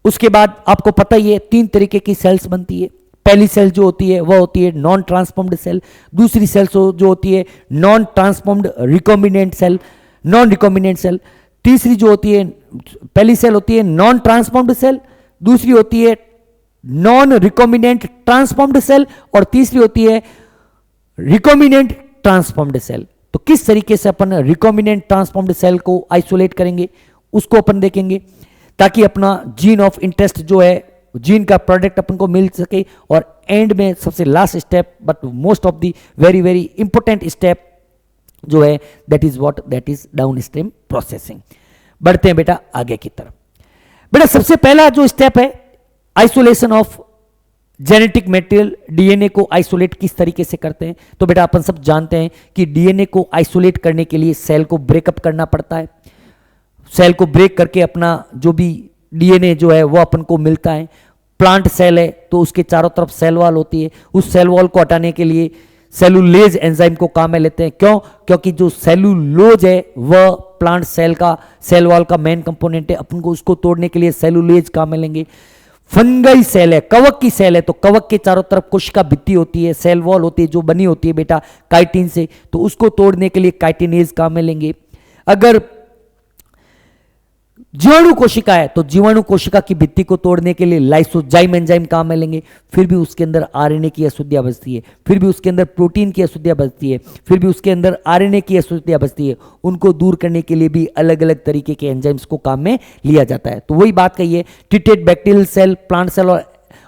उसके बाद आपको पता ही है 3 तरीके की सेल्स बनती है। पहली सेल जो होती है वह होती है नॉन ट्रांसफॉर्म्ड सेल, दूसरी सेल जो होती है non transformed recombinant cell, non recombinant cell, तीसरी जो होती है, पहली सेल होती है नॉन ट्रांसफॉर्म्ड सेल, दूसरी होती है नॉन रिकॉम्बिनेंट ट्रांसफॉर्म्ड सेल और तीसरी होती है रिकॉम्बिनेंट ट्रांसफॉर्म्ड सेल। तो किस तरीके से अपन रिकॉम्बिनेंट ट्रांसफॉर्म्ड सेल को आइसोलेट करेंगे उसको अपन देखेंगे, ताकि अपना जीन ऑफ इंटरेस्ट जो है, जीन का प्रोडक्ट अपन को मिल सके। और एंड में सबसे last step but most of the very very important step जो है that is what, that is down stream processing. बढ़ते हैं बेटा आगे की तरफ। बेटा सबसे पहला जो स्टेप है isolation of genetic material, DNA को आइसोलेट किस तरीके से करते हैं। तो बेटा अपन सब जानते हैं कि डीएनए को आइसोलेट करने के लिए सेल को ब्रेकअप करना पड़ता है। सेल को ब्रेक करके अपना जो भी डीएनए जो है वो अपन को मिलता है। प्लांट सेल है तो उसके चारों तरफ सेल वॉल होती है, उस सेल वॉल को हटाने के लिए सेलुलेज एंजाइम को काम में लेते हैं। क्यों? क्योंकि जो सेलुलोज है वह प्लांट सेल का, सेल वॉल का मेन कंपोनेंट है, अपन को उसको तोड़ने के लिए सेलुलेज काम में लेंगे। फंगई सेल है, कवक की सेल है, तो कवक के चारों तरफ कोशिका भित्ति होती है, सेल वॉल होती है जो बनी होती है बेटा काइटिन से, तो उसको तोड़ने के लिए काइटिनेज काम में लेंगे। अगर जीवाणु कोशिका है तो जीवाणु कोशिका की भित्ति को तोड़ने के लिए लाइसोजाइम एंजाइम काम में लेंगे। फिर भी उसके अंदर आरएनए की अशुद्धियां बचती है, फिर भी उसके अंदर प्रोटीन की अशुद्धियां बचती है, फिर भी उसके अंदर आरएनए की अशुद्धियां बचती है। उनको दूर करने के लिए भी अलग अलग तरीके के एंजाइम्स को काम में लिया जाता है। तो वही बात कही है, treated bacterial cell, plant cell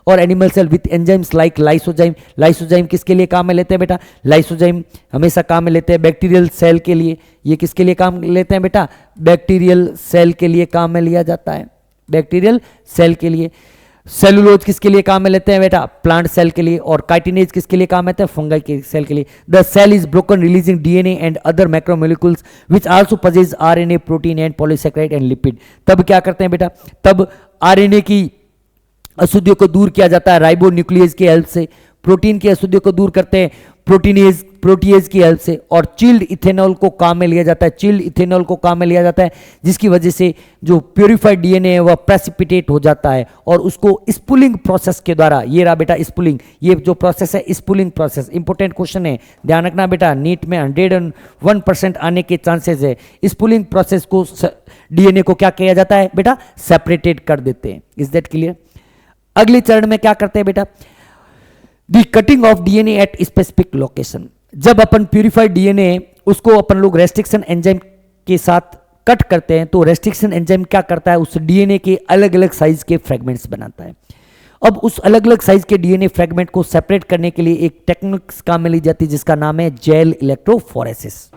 और animal cell with enzymes like lysozyme. Lysozyme किसके लिए काम में लेते हैं बेटा? लाइसोजाइम हमेशा काम में लेते हैं बैक्टीरियल सेल के लिए। ये किसके लिए काम लेते हैं बेटा? बैक्टीरियल सेल के लिए काम में लिया जाता है, बैक्टीरियल सेल के लिए। सेलुलोज किसके लिए काम में लेते हैं बेटा? प्लांट सेल के लिए। और काइटिनेज किसके लिए काम आते हैं? फंगाई के सेल के लिए। The cell is broken releasing DNA and other macromolecules which also possess RNA, protein and polysaccharide and lipid. तब क्या करते हैं बेटा? तब आरएनए की अशुद्धियों को दूर किया जाता है राइबो न्यूक्लियस की हेल्प से, प्रोटीन की अशुद्धियों को दूर करते हैं प्रोटीएज की हेल्प से, और चिल्ड इथेनॉल को काम में लिया जाता है, चिल्ड इथेनॉल को काम में लिया जाता है, जिसकी वजह से जो प्योरीफाइड डीएनए है वह प्रेसिपिटेट हो जाता है और उसको स्पूलिंग प्रोसेस के द्वारा, ये रहा बेटा स्पूलिंग, ये जो प्रोसेस है स्पूलिंग प्रोसेस, इंपॉर्टेंट क्वेश्चन है, ध्यान रखना बेटा, नीट में 101% आने के चांसेस है। स्पूलिंग प्रोसेस को डीएनए को क्या किया जाता है बेटा? सेपरेटेड कर देते हैं। Is that clear? अगले चरण में क्या करते हैं बेटा? The cutting of DNA at specific location. जब अपन प्यूरिफाइड डीएनए उसको अपन लोग रेस्ट्रिक्शन एंजाइम के साथ कट करते हैं, तो रेस्ट्रिक्शन एंजाइम क्या करता है? उस डीएनए के अलग अलग साइज के फ्रेगमेंट्स बनाता है। अब उस अलग अलग साइज के डीएनए फ्रेगमेंट को सेपरेट करने के लिए एक टेक्निक काम में ली जाती है जिसका नाम है जेल इलेक्ट्रोफोरेसिस।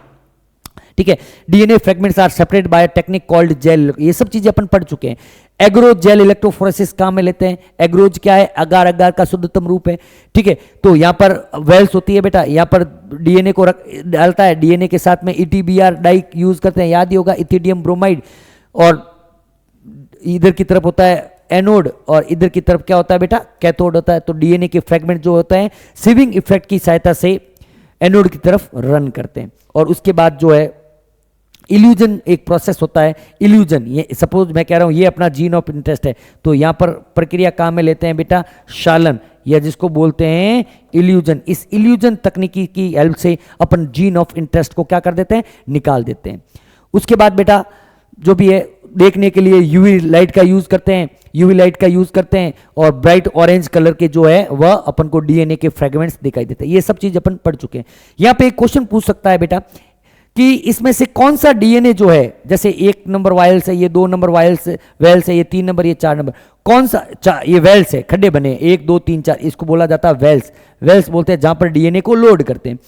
ठीक है, DNA fragments are separate by technique called gel. ये सब चीजें अपन पढ़ चुके हैं। एग्रोज जेल इलेक्ट्रोफोरेसिस काम में लेते हैं। एग्रोज क्या है? अगार अगार का शुद्धतम रूप है। ठीक है, तो यहां पर वेल्स होती है बेटा, यहां पर डीएनए को डालता है, डीएनए के साथ में ईटीबीआर डाई यूज करते हैं, याद ही होगा, इथिडियम ब्रोमाइड, और इधर की तरफ होता है एनोड और इधर की तरफ क्या होता है बेटा? कैथोड होता है। तो डीएनए के फ्रेगमेंट जो होता है सिविंग इफेक्ट की सहायता से एनोड की तरफ रन करते हैं, और उसके बाद जो है इल्यूजन एक प्रोसेस होता है। इल्यूजन, ये सपोज मैं कह रहा हूं ये अपना जीन ऑफ इंटरेस्ट है, तो यहां पर प्रक्रिया काम में लेते हैं बेटा शालन, या जिसको बोलते हैं इल्यूजन। इस इल्यूजन तकनीकी की हेल्प से अपन जीन ऑफ इंटरेस्ट को क्या कर देते हैं? निकाल देते हैं। उसके बाद बेटा जो भी है देखने के लिए यूवी लाइट का यूज करते हैं, यूवी लाइट का यूज करते हैं, और ब्राइट ऑरेंज कलर के जो है वह अपन को डीएनए के फ्रेगमेंट्स दिखाई देते हैं। ये सब चीज अपन पढ़ चुके हैं। यहां पे एक क्वेश्चन पूछ सकता है बेटा कि इसमें से कौन सा डीएनए जो है, जैसे 1 नंबर वायल्स है, ये 2 नंबर वायल्स वेल्स है, ये 3 नंबर, ये 4 नंबर, कौन सा ये वेल्स है, खड्डे बने 1 2 3 4, इसको बोला जाता है वेल्स। वेल्स बोलते हैं जहां पर डीएनए को लोड करते हैं।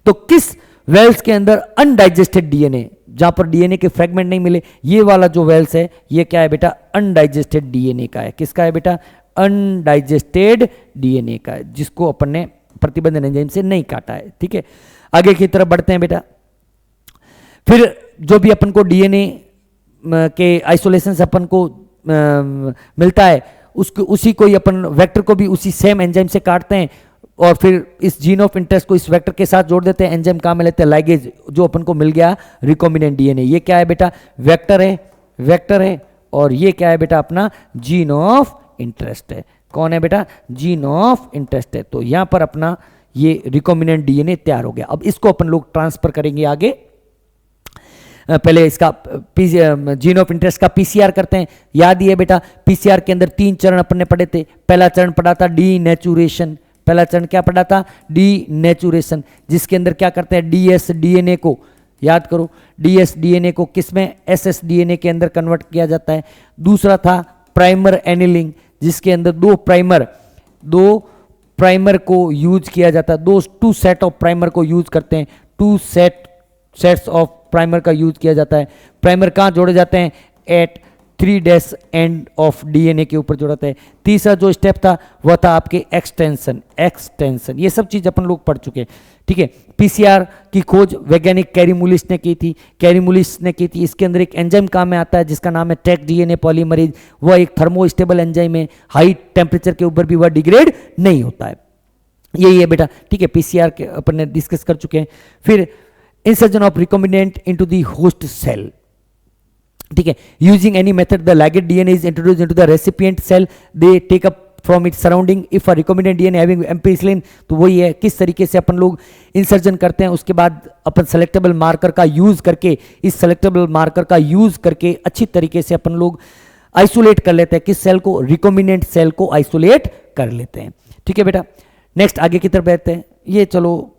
तो किस वेल्स के अंदर अनडाइजेस्टेड डीएनए, जहां पर डीएनए के फ्रेगमेंट नहीं मिले, ये वाला जो वेल्स है ये क्या है बेटा? अनडाइजेस्टेड डीएनए का है। किसका है बेटा? अनडाइजेस्टेड डीएनए का है, जिसको अपन ने प्रतिबंध एंजाइम से नहीं काटा है। ठीक है, आगे की तरफ बढ़ते हैं बेटा। फिर जो भी अपन को डीएनए के आइसोलेशन से अपन को मिलता है, उसको उसी को ही अपन वेक्टर को भी उसी सेम एंजाइम से काटते हैं और फिर इस जीन ऑफ इंटरेस्ट को इस वेक्टर के साथ जोड़ देते हैं। एंजाइम काम में लेते हैं लाइगेज, जो अपन को मिल गया रिकॉम्बिनेंट डीएनए। ये क्या है बेटा? वेक्टर है और ये क्या है बेटा? अपना जीन ऑफ इंटरेस्ट है। कौन है बेटा? जीन ऑफ इंटरेस्ट है। तो यहां पर अपना ये रिकॉम्बिनेंट डीएनए तैयार हो गया। अब इसको अपन लोग ट्रांसफर करेंगे आगे। पहले इसका जीन ऑफ इंटरेस्ट का पीसीआर करते हैं। याद ही है बेटा, पीसीआर के अंदर 3 चरण अपन ने पढ़े थे। पहला चरण पढ़ा था डीनेचुरेशन। पहला चरण क्या पढ़ा था? डीनेचुरेशन, जिसके अंदर क्या करते हैं? डीएस डीएनए को, याद करो, डीएस डीएनए को किसमें? एसएस डीएनए के अंदर कन्वर्ट किया जाता है। दूसरा था प्राइमर एनिलिंग, जिसके अंदर दो प्राइमर को यूज किया जाता है। 2 सेट ऑफ प्राइमर को यूज करते हैं। 2 सेट्स ऑफ प्राइमर का यूज किया जाता है। प्राइमर कहाँ जोड़े जाते हैं? एट 3' एंड ऑफ डीएनए के ऊपर जोड़ते हैं। तीसरा जो स्टेप था वह था आपके एक्सटेंशन। ये सब चीज अपन लोग पढ़ चुके हैं, ठीक है। पीसीआर की खोज वैज्ञानिक कैरीमुलिस ने की थी। इसके अंदर एक एंजाइम काम में आता है जिसका नाम है टेक डीएनए पॉलीमरेज। वह एक थर्मोस्टेबल एंजाइम है, हाई टेम्परेचर के ऊपर भी वह डिग्रेड नहीं होता है। यही है बेटा, ठीक है। पीसीआर के अपन ने डिस्कस कर चुके हैं। फिर insertion of recombinant into the host cell, ठीक है। Using any method the ligand DNA is introduced into the recipient cell, they take up from its surrounding if a recombinant DNA having ampicillin, तो वही है किस तरीके से अपन लोग insertion करते हैं। उसके बाद अपन सेलेक्टेबल मार्कर का यूज करके अच्छी तरीके से अपन लोग आइसोलेट कर लेते हैं। किस सेल को? रिकॉम्बिनेंट सेल को आइसोलेट कर लेते हैं, ठीक है बेटा। नेक्स्ट आगे की तरफ बढ़ते हैं। ये चलो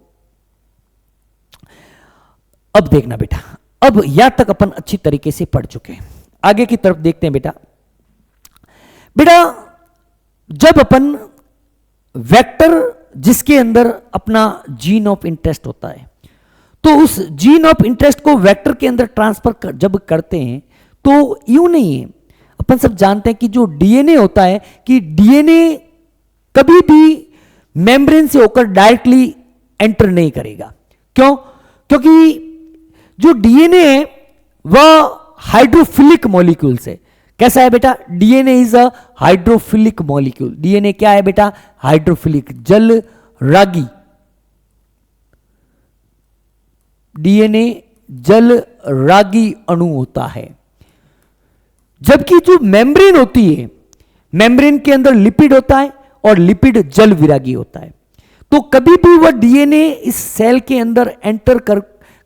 अब देखना बेटा, अब यहां तक अपन अच्छी तरीके से पढ़ चुके हैं। आगे की तरफ देखते हैं बेटा। जब अपन वेक्टर जिसके अंदर अपना जीन ऑफ इंटरेस्ट होता है, तो उस जीन ऑफ इंटरेस्ट को वेक्टर के अंदर ट्रांसफर जब करते हैं तो यूं नहीं है। अपन सब जानते हैं कि जो डीएनए होता है, कि डीएनए कभी भी मेम्ब्रेन से होकर डायरेक्टली एंटर नहीं करेगा। क्यों? क्योंकि जो डीएनए है वह हाइड्रोफिलिक मॉलिक्यूल से, कैसा है बेटा? DNA is a hydrophilic molecule. DNA क्या है बेटा? हाइड्रोफिलिक, जल रागी। डीएनए जल रागी अणु होता है। जबकि जो मेम्ब्रेन होती है, मेम्ब्रेन के अंदर लिपिड होता है और लिपिड जल विरागी होता है। तो कभी भी वह डीएनए इस सेल के अंदर एंटर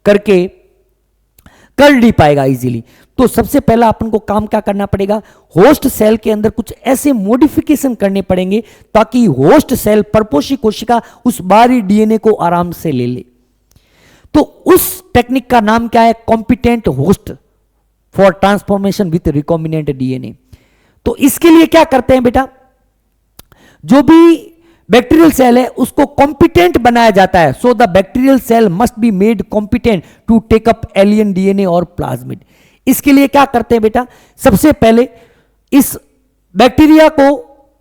करके कर नहीं पाएगा इजीली। तो सबसे पहला अपन को काम क्या करना पड़ेगा? होस्ट सेल के अंदर कुछ ऐसे मॉडिफिकेशन करने पड़ेंगे ताकि होस्ट सेल परपोषी कोशिका उस बाहरी डीएनए को आराम से ले ले। तो उस टेक्निक का नाम क्या है? Competent host for transformation with recombinant DNA. तो इसके लिए क्या करते हैं बेटा? जो भी बैक्टीरियल सेल है उसको कॉम्पिटेंट बनाया जाता है। So the bacterial cell must be made competent to take up alien DNA और प्लाज्मिड। इसके लिए क्या करते हैं बेटा? सबसे पहले इस बैक्टीरिया को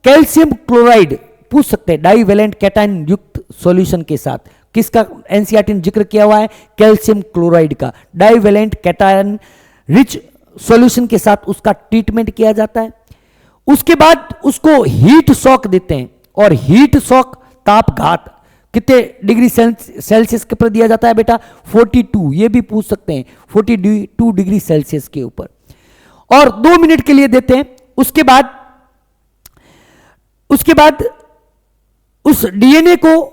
कैल्शियम क्लोराइड, पूछ सकते हैं, डाइवेलेंट कैटायन युक्त सॉल्यूशन के साथ। किसका एनसीईआरटी ने जिक्र किया हुआ है? कैल्शियम क्लोराइड का। डाइवेलेंट कैटायन रिच सॉल्यूशन के साथ उसका ट्रीटमेंट किया जाता है। उसके बाद उसको हीट शॉक देते हैं, और हीट शॉक ताप घात कितने डिग्री सेल्सियस के ऊपर दिया जाता है बेटा? 42, ये भी पूछ सकते हैं, 42 डिग्री सेल्सियस के ऊपर, और 2 मिनट के लिए देते हैं। उसके बाद उस डीएनए को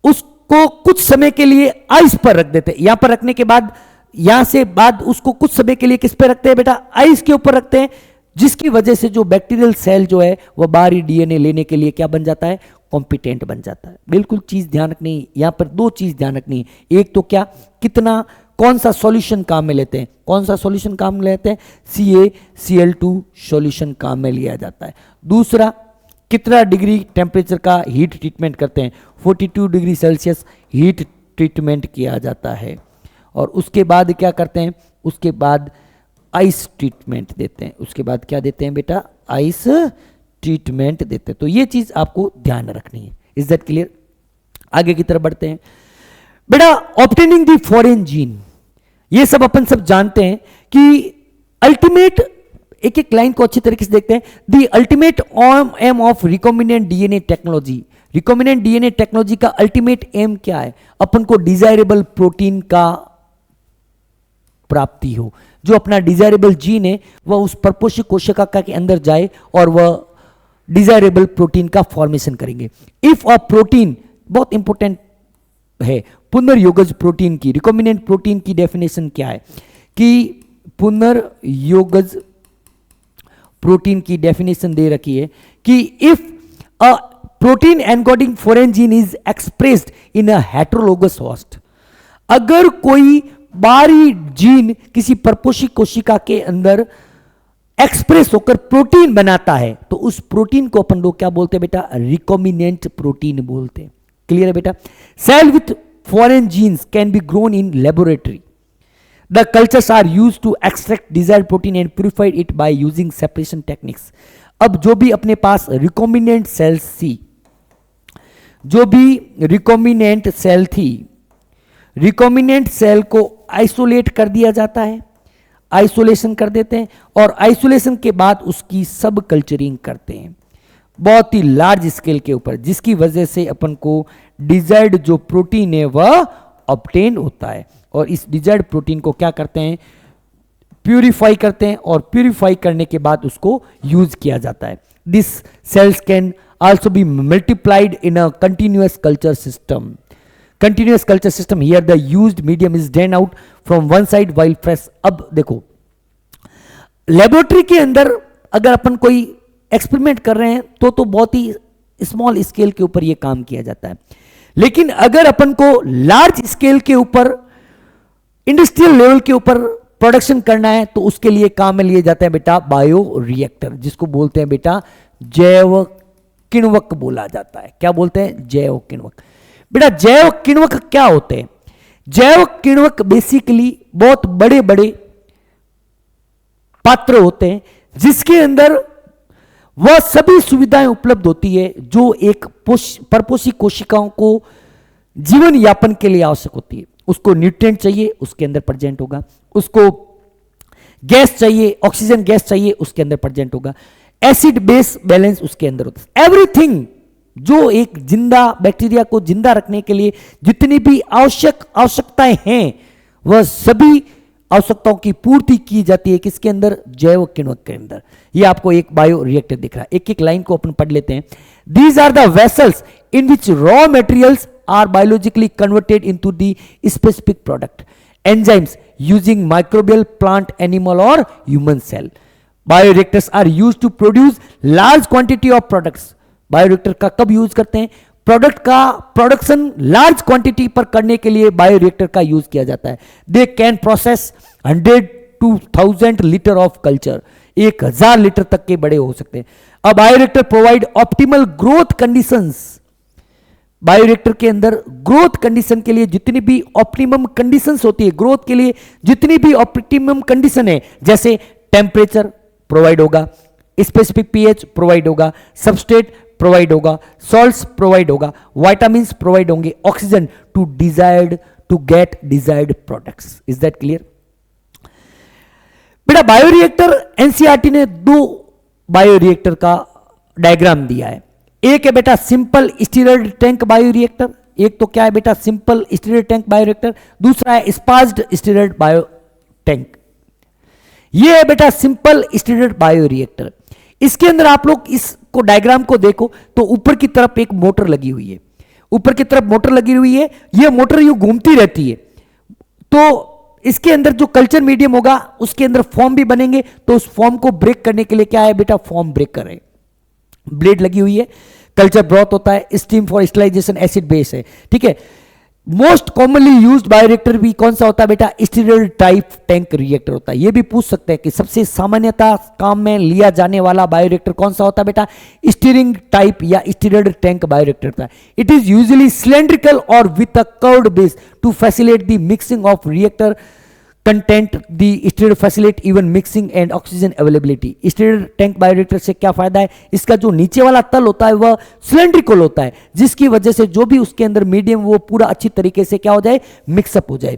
उसको कुछ समय के लिए आइस पर रख देते हैं। यहां पर रखने के बाद, यहां से बाद उसको कुछ समय के लिए किस पे रखते हैं बेटा? आइस के ऊपर रखते हैं, जिसकी वजह से जो बैक्टीरियल सेल जो है वह बाहरी डीएनए लेने के लिए क्या बन जाता है? कॉम्पिटेंट बन जाता है। बिल्कुल चीज ध्यान रखनी है, यहां पर 2 चीज ध्यान रखनी है। एक तो क्या, कितना, कौन सा सॉल्यूशन काम में लेते हैं? कौन सा सॉल्यूशन काम में लेते हैं? CaCl2 सॉल्यूशन काम में लिया जाता है। दूसरा, कितना डिग्री टेम्परेचर का हीट ट्रीटमेंट करते हैं? 42 डिग्री सेल्सियस हीट ट्रीटमेंट किया जाता है। और उसके बाद क्या करते हैं? उसके बाद आइस ट्रीटमेंट देते हैं। उसके बाद क्या देते हैं बेटा? आइस ट्रीटमेंट देते हैं। तो ये चीज आपको ध्यान रखनी है। Is that clear? आगे की तरफ बढ़ते हैं बेटा। ऑब्टेनिंग द फॉरेन जीन, ये सब अपन सब जानते हैं कि अल्टीमेट, एक एक लाइन को अच्छी तरीके से देखते हैं। The ultimate aim of recombinant DNA technology, recombinant DNA technology का अल्टीमेट एम क्या है? अपन को डिजायरेबल प्रोटीन का प्राप्ति हो, जो अपना डिजायरेबल जीन है वह उस परपोषी कोशिका के अंदर जाए और वह डिजायरेबल प्रोटीन का फॉर्मेशन करेंगे। इफ अ प्रोटीन, बहुत इंपॉर्टेंट है, पुनर्योगज प्रोटीन की, रिकॉम्बिनेंट प्रोटीन की डेफिनेशन क्या है कि पुनर्योगज प्रोटीन की डेफिनेशन दे रखी है कि if a protein encoding foreign gene is expressed in a heterologous host, अगर कोई बाहरी जीन किसी परपोषी कोशिका के अंदर एक्सप्रेस होकर प्रोटीन बनाता है तो उस प्रोटीन को अपन लोग क्या बोलते हैं बेटा? रिकॉम्बिनेंट प्रोटीन बोलते हैं। क्लियर है बेटा? Cell with foreign genes can be grown in laboratory, the cultures are use to extract desired protein and purified it by using separation techniques. अब जो भी अपने पास रिकॉम्बिनेंट सेल्स थी, जो भी रिकॉम्बिनेंट सेल थी, रिकॉम्बिनेंट सेल को आइसोलेट कर दिया जाता है, आइसोलेशन कर देते हैं और आइसोलेशन के बाद उसकी सब कल्चरिंग करते हैं बहुत ही लार्ज स्केल के ऊपर, जिसकी वजह से अपन को डिजायर्ड जो प्रोटीन है वह ऑब्टेन होता है। और इस डिजायर्ड प्रोटीन को क्या करते हैं? प्यूरिफाई करते हैं और प्यूरिफाई करने के बाद उसको यूज किया जाता है। This cells can also be multiplied in a continuous culture system. Continuous culture system, here the used medium is drain out from one side while fresh. अब देखो, लेबोरेटरी के अंदर अगर अपन कोई एक्सपेरिमेंट कर रहे हैं तो बहुत ही स्मॉल स्केल के ऊपर ये काम किया जाता है, लेकिन अगर अपन को लार्ज स्केल के ऊपर, इंडस्ट्रियल लेवल के ऊपर प्रोडक्शन करना है तो उसके लिए काम में लिए जाते हैं बेटा बायो रिएक्टर, जिसको बोलते हैं बेटा जैव किण्वक बोला जाता है। क्या बोलते हैं? जैव किण्वक। बेटा जैव किण्वक क्या होते हैं? जैव किण्वक बेसिकली बहुत बड़े बड़े पात्र होते हैं जिसके अंदर वह सभी सुविधाएं उपलब्ध होती है जो एक परपोषी कोशिकाओं को जीवन यापन के लिए आवश्यक होती है। उसको न्यूट्रिएंट चाहिए, उसके अंदर प्रेजेंट होगा, उसको गैस चाहिए, ऑक्सीजन गैस चाहिए, उसके अंदर प्रेजेंट होगा, एसिड बेस बैलेंस उसके अंदर होता है। एवरीथिंग जो एक जिंदा बैक्टीरिया को जिंदा रखने के लिए जितनी भी आवश्यकताएं हैं वह सभी आवश्यकताओं की पूर्ति की जाती है किसके अंदर? जैव किण्वक के अंदर। ये आपको एक बायो रिएक्टर दिख रहा है। एक एक लाइन को अपन पढ़ लेते हैं। These are the vessels in which raw materials are biologically converted into the specific product. Enzymes using microbial, plant, animal or human cell. Bioreactors are used to produce large quantity of products. Bioreactor का कब use करते हैं? Product का production large quantity पर करने के लिए bioreactor का यूज किया जाता है। They can process 100 to 1000 litre of culture, 1000 litre तक के बड़े हो सकते हैं। अब bioreactor provide optimal growth conditions. Bioreactor के अंदर ग्रोथ कंडीशन के लिए जितनी भी ऑप्टिमम कंडीशंस होती है, ग्रोथ के लिए जितनी भी ऑप्टिमम कंडीशन है, जैसे टेम्परेचर प्रोवाइड होगा, स्पेसिफिक पीएच प्रोवाइड होगा, सबस्ट्रेट प्रोवाइड होगा, सॉल्ट्स प्रोवाइड होगा, विटामिन्स प्रोवाइड होंगे, oxygen to get desired products. Is that clear? बेटा बायोरिएक्टर, एनसीईआरटी ने 2 बायोरिएक्टर का डायग्राम दिया है। एक है बेटा सिंपल स्टीयर्ड टैंक बायोरिएक्टर, एक तो क्या है बेटा सिंपल स्टीयर्ड टैंक बायोरिएक्टर, दूसरा है स्पाज्ड स्टीयर्ड बायो टैंक। ये है बेटा सिंपल स्टीयर्ड बायोरिएक्टर। इसके अंदर आप लोग इसको डायग्राम को देखो तो ऊपर की तरफ एक मोटर लगी हुई है, ऊपर की तरफ मोटर लगी हुई है, ये मोटर यूं घूमती रहती है। तो इसके अंदर जो कल्चर मीडियम होगा उसके अंदर फॉर्म भी बनेंगे, तो उस फॉर्म को ब्रेक करने के लिए क्या है बेटा? फॉर्म ब्रेकर है, ब्लेड लगी हुई है, कल्चर ब्रॉथ होता है, steam for sterilization, acid base है। ठीक है। मोस्ट कॉमनली यूज्ड बायोरिएक्टर भी कौन सा होता है बेटा? स्टीयर्ड टाइप टैंक रिएक्टर होता है। ये भी पूछ सकते हैं कि सबसे सामान्यतः काम में लिया जाने वाला बायोरिएक्टर कौन सा होता है बेटा? स्टीयरिंग टाइप या स्टीयर्ड टैंक बायोरिएक्टर होता है। इट इज यूजुअली सिलेंड्रिकल और with a curved base to facilitate the mixing of reactor content. The stirred facilitate even mixing and oxygen availability. Stirred tank bioreactor से क्या फायदा है? इसका जो नीचे वाला तल होता है वह सिलेंड्रिकल होता है, जिसकी वजह से जो भी उसके अंदर मीडियम वो पूरा अच्छी तरीके से क्या हो जाए? मिक्सअप हो जाए।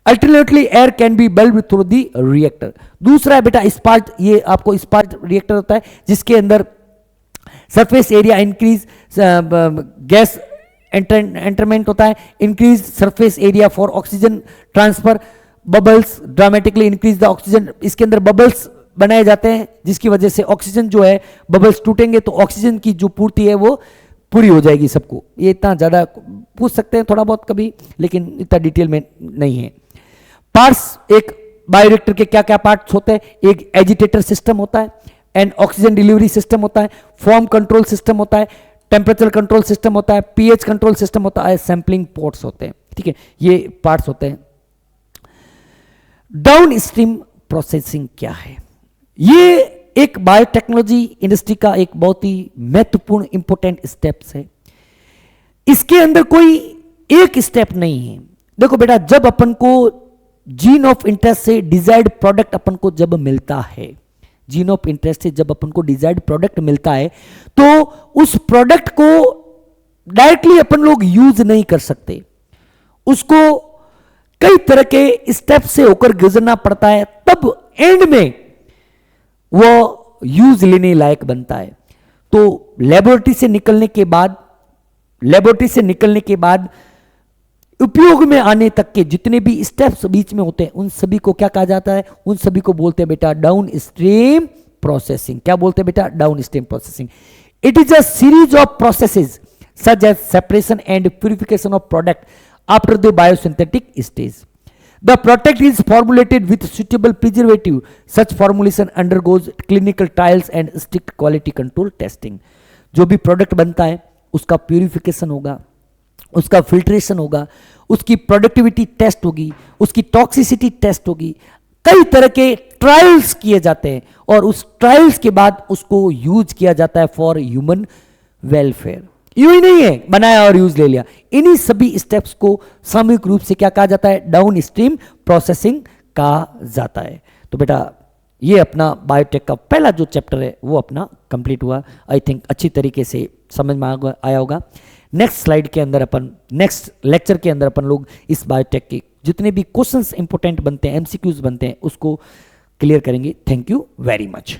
Alternately air can be bulb through the reactor. दूसरा है बेटा स्पार्क, ये आपको स्पार्क रिएक्टर होता है जिसके अंदर सरफेस एरिया इंक्रीज, गैस एंटरमेंट होता है, increase surface area for oxygen transfer, bubbles dramatically increase the oxygen, इसके अंदर बबल्स बनाए जाते हैं जिसकी वजह से ऑक्सीजन जो है, बबल्स टूटेंगे तो ऑक्सीजन की जो पूर्ति है वो पूरी हो जाएगी सबको। ये इतना ज़्यादा पूछ सकते हैं थोड़ा बहुत कभी, लेकिन इतना डिटेल में नहीं है। पार्ट्स, एक बायोरिएक्टर के क्या क्या पार्ट्स होते हैं, एक एजिटेटर सिस्टम होता है, एंड ऑक्सीजन डिलीवरी सिस्टम होता है, फॉर्म कंट्रोल सिस्टम होता है, टेम्परेचर कंट्रोल सिस्टम होता है, पीएच कंट्रोल सिस्टम होता है, सैंपलिंग पोर्ट्स होते हैं। ठीक है, ये पार्ट्स होते हैं। डाउन स्ट्रीम प्रोसेसिंग क्या है? ये एक बायोटेक्नोलॉजी इंडस्ट्री का एक बहुत ही महत्वपूर्ण इंपॉर्टेंट स्टेप्स है। इसके अंदर कोई एक स्टेप नहीं है। देखो बेटा, जब अपन को जीन ऑफ इंटरेस्ट से डिजायर्ड प्रोडक्ट अपन को जब मिलता है, जीन ऑफ इंटरेस्ट से जब अपन को डिजायर्ड प्रोडक्ट मिलता है, तो उस प्रोडक्ट को डायरेक्टली अपन लोग यूज नहीं कर सकते, उसको कई तरह के स्टेप से होकर गुजरना पड़ता है, तब एंड में वो यूज लेने लायक बनता है। तो लेबोरेटरी से निकलने के बाद उपयोग में आने तक के जितने भी स्टेप्स बीच में होते हैं, उन सभी को क्या कहा जाता है? उन सभी को बोलते हैं बेटा डाउन स्ट्रीम प्रोसेसिंग। क्या बोलते हैं बेटा? Downstream processing. It is a series of processes such as separation and purification of product after the biosynthetic stage. The product is formulated with suitable preservative. Such formulation undergoes clinical trials and strict quality control testing. जो भी product बनता है उसका purification होगा, उसका filtration होगा, उसकी productivity test होगी, उसकी टॉक्सिसिटी टेस्ट होगी, कई तरह के ट्रायल्स किए जाते हैं और उस ट्रायल्स के बाद उसको यूज किया जाता है फॉर ह्यूमन वेलफेयर। यूं ही नहीं है बनाया और यूज ले लिया, इन्हीं सभी स्टेप्स को सामूहिक रूप से क्या कहा जाता है? डाउन स्ट्रीम प्रोसेसिंग कहा जाता है। तो बेटा ये अपना बायोटेक का पहला जो चैप्टर है वो अपना कंप्लीट हुआ। आई थिंक अच्छी तरीके से समझ में आया होगा। नेक्स्ट स्लाइड के अंदर अपन, नेक्स्ट लेक्चर के अंदर अपन लोग इस बायोटेक के जितने भी क्वेश्चंस इंपॉर्टेंट बनते हैं, एमसीक्यूज बनते हैं, उसको क्लियर करेंगे। Thank you very much.